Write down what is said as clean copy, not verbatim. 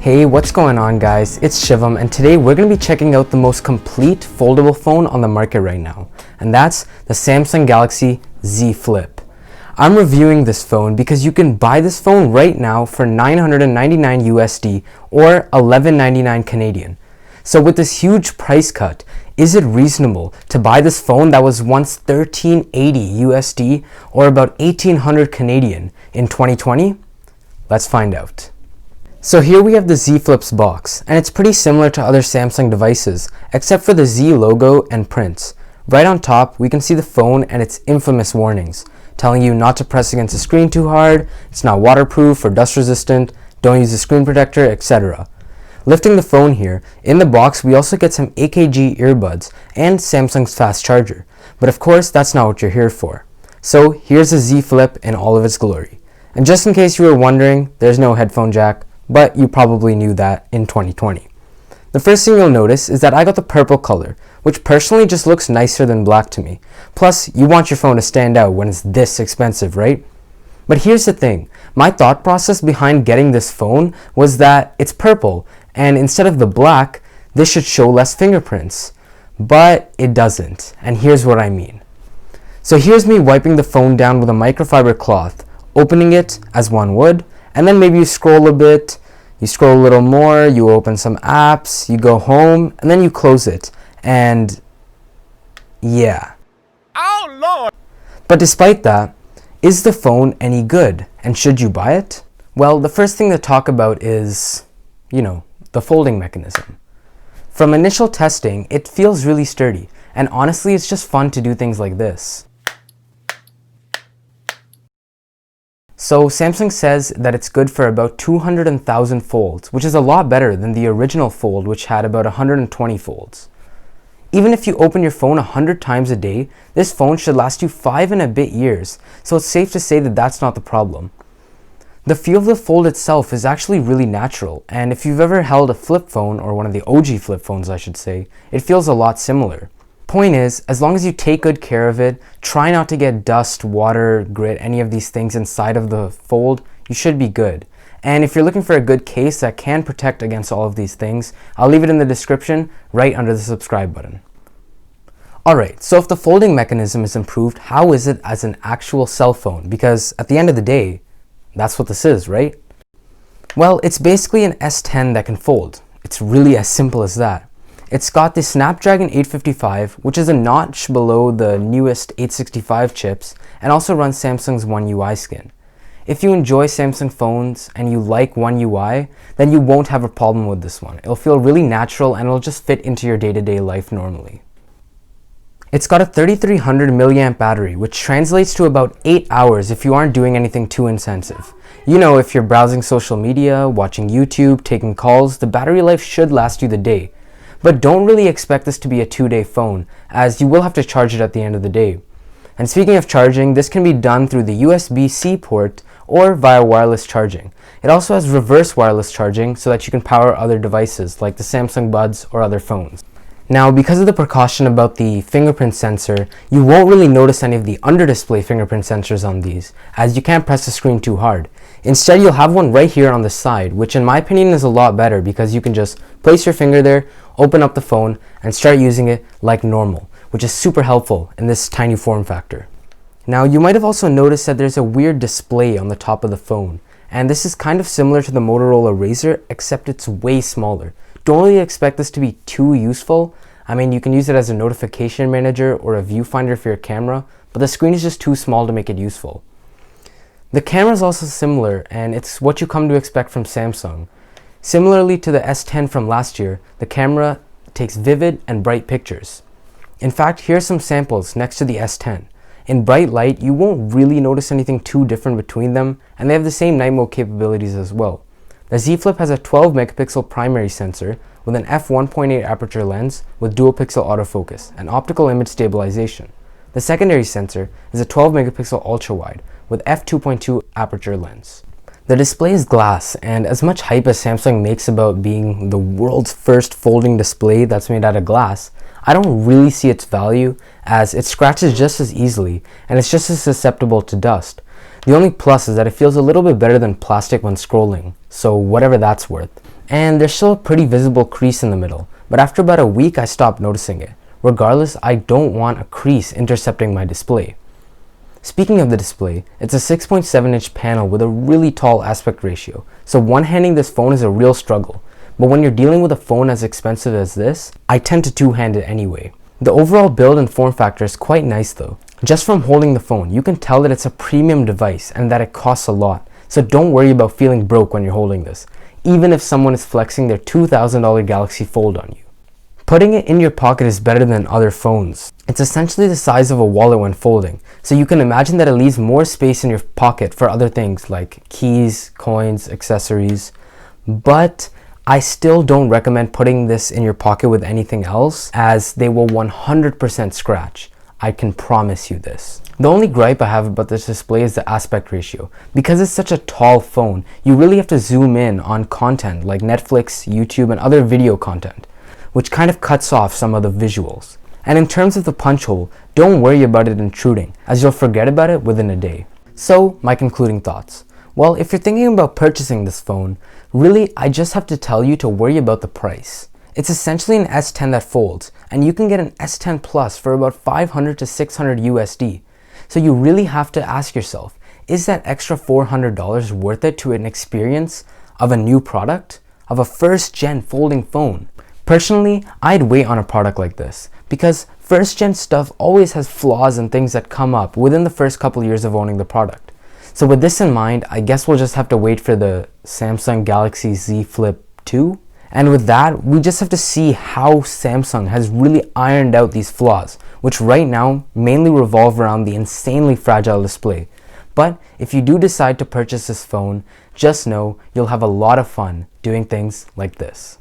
Hey, what's going on guys? It's Shivam and today we're going to be checking out the most complete foldable phone on the market right now, and that's the Samsung Galaxy Z Flip. I'm reviewing this phone because you can buy this phone right now for $999 USD or $11.99 Canadian. So with this huge price cut, is it reasonable to buy this phone that was once $1380 USD or about 1800 Canadian in 2020? Let's find out. So here we have the Z Flip's box, and it's pretty similar to other Samsung devices, except for the Z logo and prints. Right on top, we can see the phone and its infamous warnings, telling you not to press against the screen too hard, it's not waterproof or dust resistant, don't use a screen protector, etc. Lifting the phone here, in the box we also get some AKG earbuds and Samsung's fast charger, but of course that's not what you're here for. So here's the Z Flip in all of its glory. And just in case you were wondering, there's no headphone jack, but you probably knew that in 2020. The first thing you'll notice is that I got the purple color, which personally just looks nicer than black to me. Plus, you want your phone to stand out when it's this expensive, right? But here's the thing, my thought process behind getting this phone was that it's purple, and instead of the black, this should show less fingerprints. But it doesn't, and here's what I mean. So here's me wiping the phone down with a microfiber cloth, opening it as one would, and then maybe you scroll a bit, you scroll a little more, you open some apps, you go home, and then you close it. And yeah. Oh Lord! But despite that, is the phone any good? And should you buy it? Well, the first thing to talk about is, the folding mechanism. From initial testing, it feels really sturdy. And honestly, it's just fun to do things like this. So Samsung says that it's good for about 200,000 folds, which is a lot better than the original Fold, which had about 120 folds. Even if you open your phone 100 times a day, this phone should last you 5 and a bit years, so it's safe to say that that's not the problem. The feel of the Fold itself is actually really natural, and if you've ever held a flip phone, or one of the OG flip phones I should say, it feels a lot similar. Point is, as long as you take good care of it, try not to get dust, water, grit, any of these things inside of the Fold, you should be good. And if you're looking for a good case that can protect against all of these things, I'll leave it in the description right under the subscribe button. Alright, so if the folding mechanism is improved, how is it as an actual cell phone? Because at the end of the day, that's what this is, right? Well, it's basically an S10 that can fold. It's really as simple as that. It's got the Snapdragon 855, which is a notch below the newest 865 chips, and also runs Samsung's One UI skin. If you enjoy Samsung phones and you like One UI, then you won't have a problem with this one. It'll feel really natural and it'll just fit into your day-to-day life normally. It's got a 3300 milliamp battery, which translates to about 8 hours if you aren't doing anything too intensive. If you're browsing social media, watching YouTube, taking calls, the battery life should last you the day. But don't really expect this to be a 2-day phone, as you will have to charge it at the end of the day. And speaking of charging, this can be done through the USB-C port or via wireless charging. It also has reverse wireless charging so that you can power other devices like the Samsung Buds or other phones. Now, because of the precaution about the fingerprint sensor, you won't really notice any of the under-display fingerprint sensors on these, as you can't press the screen too hard. Instead, you'll have one right here on the side, which in my opinion is a lot better because you can just place your finger there, open up the phone, and start using it like normal, which is super helpful in this tiny form factor. Now, you might have also noticed that there's a weird display on the top of the phone, and this is kind of similar to the Motorola Razr, except it's way smaller. Don't really expect this to be too useful. I mean, you can use it as a notification manager or a viewfinder for your camera, but the screen is just too small to make it useful. The camera is also similar, and it's what you come to expect from Samsung. Similarly to the S10 from last year, the camera takes vivid and bright pictures. In fact, here are some samples next to the S10. In bright light, you won't really notice anything too different between them, and they have the same night mode capabilities as well. The Z Flip has a 12 megapixel primary sensor with an f1.8 aperture lens with dual pixel autofocus and optical image stabilization. The secondary sensor is a 12 megapixel ultra wide with f2.2 aperture lens. The display is glass, and as much hype as Samsung makes about being the world's first folding display that's made out of glass, I don't really see its value, as it scratches just as easily and it's just as susceptible to dust. The only plus is that it feels a little bit better than plastic when scrolling, so whatever that's worth. and there's still a pretty visible crease in the middle, but after about a week I stopped noticing it. Regardless, I don't want a crease intercepting my display. Speaking of the display, it's a 6.7-inch panel with a really tall aspect ratio, so one-handing this phone is a real struggle. But when you're dealing with a phone as expensive as this, I tend to two-hand it anyway. The overall build and form factor is quite nice though. Just from holding the phone, you can tell that it's a premium device and that it costs a lot, so don't worry about feeling broke when you're holding this, even if someone is flexing their $2,000 Galaxy Fold on you. Putting it in your pocket is better than other phones. It's essentially the size of a wallet when folding, so you can imagine that it leaves more space in your pocket for other things like keys, coins, accessories. But I still don't recommend putting this in your pocket with anything else, as they will 100% scratch. I can promise you this. The only gripe I have about this display is the aspect ratio. Because it's such a tall phone, you really have to zoom in on content like Netflix, YouTube, and other video content, which kind of cuts off some of the visuals. And in terms of the punch hole, don't worry about it intruding, as you'll forget about it within a day. So, my concluding thoughts. Well, if you're thinking about purchasing this phone, really I just have to tell you to worry about the price. It's essentially an S10 that folds, and you can get an S10 Plus for about $500 to $600 USD. So you really have to ask yourself, is that extra $400 worth it to an experience of a new product? Of a first-gen folding phone? Personally, I'd wait on a product like this, because first-gen stuff always has flaws and things that come up within the first couple years of owning the product. So with this in mind, I guess we'll just have to wait for the Samsung Galaxy Z Flip 2. And with that, we just have to see how Samsung has really ironed out these flaws, which right now mainly revolve around the insanely fragile display. But if you do decide to purchase this phone, just know you'll have a lot of fun doing things like this.